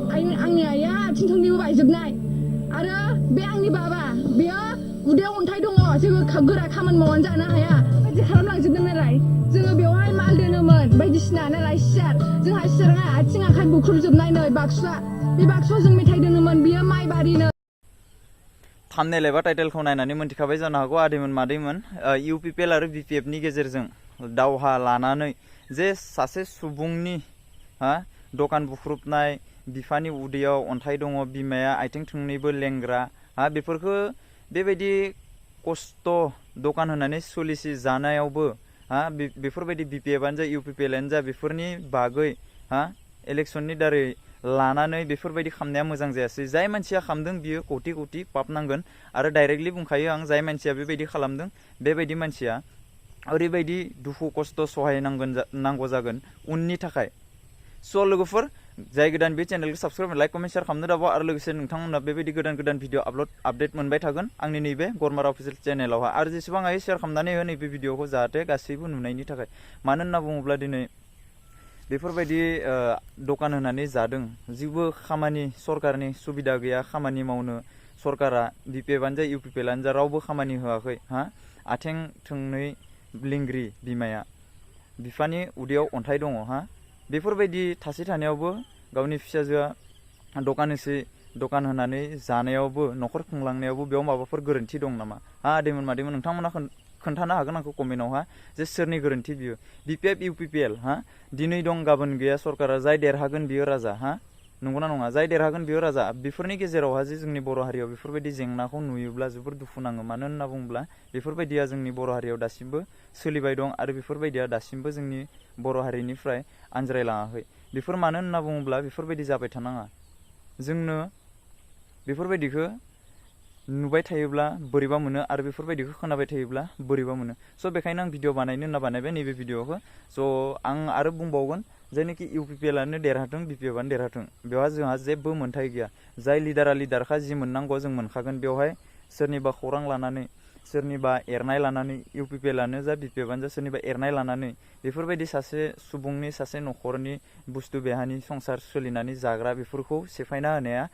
आंनि आइया आथिं थोंनैबो बायजोबनाय आरो बे आंनि बाबा बेयो उदैयाव अन्थाइ दङ जेबो गोरा खामानि मावनानै जानो हाया बायदि खालामलांजोबदों नालाय जोङो बेवहाय माल दोनोमोन बायदिसिना नालाय सियार जोंहा सियारा आथिं आखाइ बुख्रुबजोबनाय नै बाक्सुआ बे बाक्सुआव जों मेथाइ दोनोमोन बियो माइ बारिनो थाम्बनेल एबा टाइटेलखौ नायनानै मोनथिखाबाय जानो हागौ आदैमोन मादैमोन इउपिपिएल आरो बिपिएफनि गेजेरजों दावहा लानानै जे सासे सुबुंनि दखान बुख्रुबनाय बिफानि उदैयाव अन्थाइ दङ बिमाया आथिं थोंनैबो लेंग्रा बेफोरखौ बेबायदि खस्थ' दखान होनानै सोलिसि जानायावबो बेफोरबायदि बिपिएफआनो जा इउपिपिएलआनो जा बेफोरनि बागै इलेक्सननि दारै लानानै बेफोरबायदि खालामनाया मोजां जायासै जाय मानसिया खालामदों बियो कौटि कौटि पाप नांगोन आरो डाइरेक्टलि बुंखायो आं जाय मानसिया बेबायदि खालामदों बेबायदि मानसिया ओरैबायदि दुखु खस्थ' सहायनांगौ जागोन उननि थाखाय स' लोगोफोर जाय गोदान बे चेनेलखौ साबस्क्राइब लाइक कमेन्ट शेयार खालामनो दाबाव आरो लोगोसे नोंथांमोना बेबायदि गोदान गोदान भिडिअ आपडेट मोनबाय थागोन आंनि नैबे गरमारा अफिसियेल चेनेलावहा आरो जेसेबां हायो शेयार खालामनानै हो नैबे भिडिअखौ जाहाथे गासैबो नुनायनि थाखाय मानो होनना बुङोब्ला दिनै बेफोरबायदि दखान होनानै जादों जेबो खामानि सरकारनि सुबिदा गैया खामानि मावनो सरकारा बिपिएफआनो जा इउपिपिएलआनो जा रावबो खामानि होआखै आथिं थोंनै लिंग्रि बिमाया बिफानि उदैयाव अन्थाइ दङ बेफोरबायदि थासे थानायावबो गावनि फिसाजोआ दखान होनानै जानायावबो न'खर खुंलांनायावबो बेयाव माबाफोर गोरोन्थि दं नामा आदैमोन मादैमोन नोंथांमोना खोन्थानो हागोन आंखौ कमेन्टआवहा जे सोरनि गोरोन्थि बियो बिपिएफ इउपिपिएल दिनै दं गाबोन गैया सरकारा जाय देरहागोन बियो राजा नंगौना नङा जाय देरहागोन बियो राजा बेफोरनि गेजेरावहा जे जोंनि बर' हारियाव बेफोरबायदि जेंनाखौ नुयोब्ला जोबोर दुखु नाङो मानो होनना बुङोब्ला बेफोरबायदिया जोंनि बर' हारियाव दासिमबो सोलिबाय दं आरो बेफोरबायदिया दासिमबो जोंनि बर' हारिनिफ्राय आनज्रायलाङाखै बेफोर मानो होनना बुङोब्ला बेफोरबायदि जाबाय थानाङा जोंनो बेफोरबायदिखौ नुबाय थायोब्ला बोरैबा मोनो आरो बेफोरबायदिखौ खोनाबाय थायोब्ला बोरैबा मोनो स' बेखायनो आं भिडिअ बानायनो होनना बानायबाय नैबे भिडिअखौ स' आं आरो बुंबावगोन जायनोखि इउपिपिएलआनो देरहाथों बिपिएफआनो देरहाथों बेवहाय जोंहा जेबो मोन्थाय गैया जाय लिडारखा जि मोननांगौ जों मोनखागोन बेवहाय सोरनिबा खौरां लानानै सोरनिबा एरनाय लानानै इउपिपिएलआनो जा बिपिएफआनो जा सोरनिबा एरनाय लानानै बेफोरबायदि सासे सुबुंनि सासे न'खरनि बुस्थु बेहानि संसार सोलिनानै जाग्रा बेफोरखौ सेफायना होनाया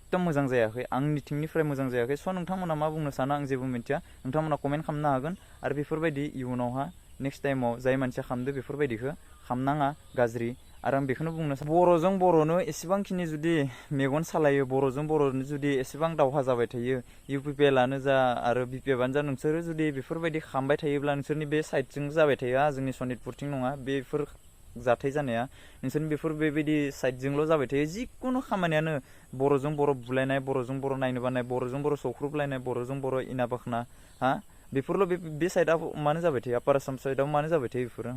एकदम मोजां जायाखै आंनिथिंनिफ्राय मोजां जायाखै स' नोंथांमोना मा बुंनो सानो आं जेबो मिन्थिया नोंथांमोना कमेन्ट खालामनो हागोन आरो बेफोरबायदि इयुनावहा नेक्स्ट टाइमाव जाय मानसिया खालामदो बेफोरबायदिखौ खालामनाङा गाज्रि आरो आं बेखौनो बुंनो सानो बर'जों बर'नो एसेबांखिनि जुदि मेगन सालायो बर'जों बर'नो जुदि एसेबां दावहा जाबाय थायो इउपिपिएलआनो जा आरो बिपिएफआनो जा नोंसोरो जुदि बेफोरबायदि खालामबाय थायोब्ला नोंसोरनि बे साइडजों जाबाय थायो जोंनि सनितपुरथिं नङा बेफोर जाथाय जानाया नोंसोरनि बेबायदि साइडजोंल' जाबाय थायो जिखुनु खामानियानो बर'जों बर' बुलायनाय बर'जों बर' नायनो बानाय बर'जों बर' सौख्रुबलायनाय बर'जों बर' इना बाखना बेफोरल' बे साइडआव मानो जाबाय थायो आपार आसाम साइडआव मानो जाबाय थायो बेफोरो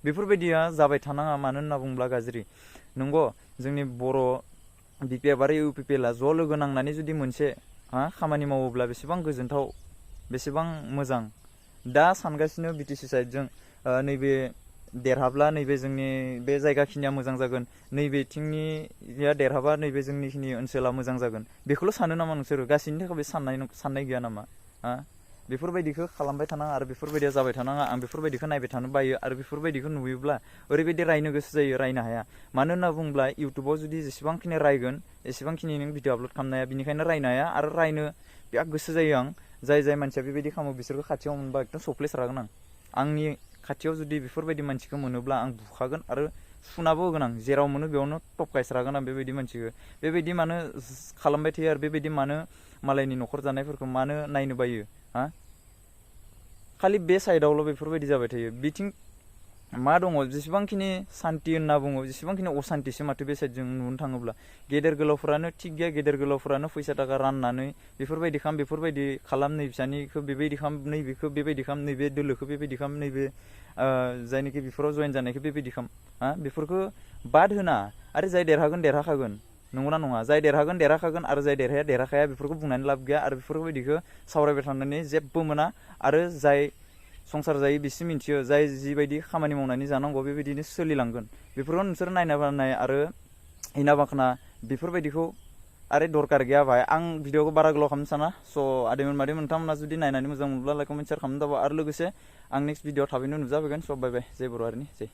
बेफोरबायदिया जाबाय थानाङा मानो होनना बुङोब्ला गाज्रि नंगौ जोंनि बर' बिपिएफ आरो इउपिपिएलआ ज' लोगो नांनानै जुदि मोनसे खामानि मावोब्ला बेसेबां गोजोनथाव बेसेबां मोजां दा सानगासिनो बिटिसि साइडजों नैबे देरहाब्ला नैबे जोंनि बे जायगाखिनिया मोजां जागोन नैबेथिंनिया देरहाबा नैबे जोंनिखिनि ओनसोला मोजां जागोन बेखौल' सानो नामा नोंसोरो गासैनि थाखाय बे साननाय गैया नामा बेफोरबायदिखौ खालामबाय थानाङा आरो बेफोरबायदिया जाबाय थानाङा आं बेफोरबायदिखौ नायबाय थानो बायो आरो बेफोरबायदिखौ नुयोब्ला ओरैबायदि रायनो गोसो जायो रायनो हाया मानो होनना बुङोब्ला इउटुबाव जुदि जेसेबांखिनि रायगोन एसेबांखिनि नों भिडिअ आपल'ड खालामनो हाया बेनिखायनो रायनो हाया आरो रायनो बिराद गोसो जायो आं जाय मानसिया बेबायदि खालामो बिसोरखौ खाथियाव मोनबा एकदम सफ्लेसारागोन आंनि खाथियाव जुदि बेफोरबायदि मानसिखौ मोनोब्ला आं बुखागोन आरो सुनाबो होगोन आं जेराव मोनो बेयावनो टपकायस्रागोन आं बेबायदि मानसिखौ बेबायदि मानो खालामबाय थायो आरो बेबायदि मानो मालायनि न'खर जानायफोरखौ मानो नायनो बायो खालि बे साइडआवल' बेफोरबायदि जाबाय थायो बिथिं मा दङ जेसेबांखिनि सान्थि होनना बुङो जेसेबांखिनि असान्थिसो माथो बे साइडजों नुनो थाङोब्ला गेदेर गोलावफोरानो थिग गैया गेदेर गोलावफोरानो फैसा थाखा राननानै बेफोरबायदि खालाम नै फिसानिखौ बेबायदि खालाम नैबेखौ बेबायदि खालाम नैबे दोलोखौ बेबायदि खालाम नैबे जायनोखि बेफोराव जयेन जानायखौ बेबायदि खालाम बेफोरखौ बाद होना आरो जाय देरहागोन देरहाखागोन नंगौना नङा जाय देरहागोन देरहाखागोन आरो जाय देरहाया देरहाखाया बेफोरखौ बुंनानै लाब गैया आरो बेफोरबायदिखौ सावरायबाय थानानै जेबो मोना आरो जाय संसार जायो बिसो मिन्थियो जाय जिबायदि खामानि मावनानै जानांगौ बेबायदिनो सोलिलांगोन बेफोरखौ नोंसोर नायना बानाय आरो हिना बाखना बेफोरबायदिखौ आरो दरकार गैया भाई आं भिडिअखौ बारा गोलाव खालामनो साना स' आदैमोन मादैमोन नोंथांमोना जुदि नायनानै मोजां मोनब्ला लाइक कमेन्ट शेयार खालामनो दाबा आरो लोगोसे आं नेक्स्ट भिडिअ थाबैनो नुजाफैगोन स' बाय बाय जय बर' हारिनि जय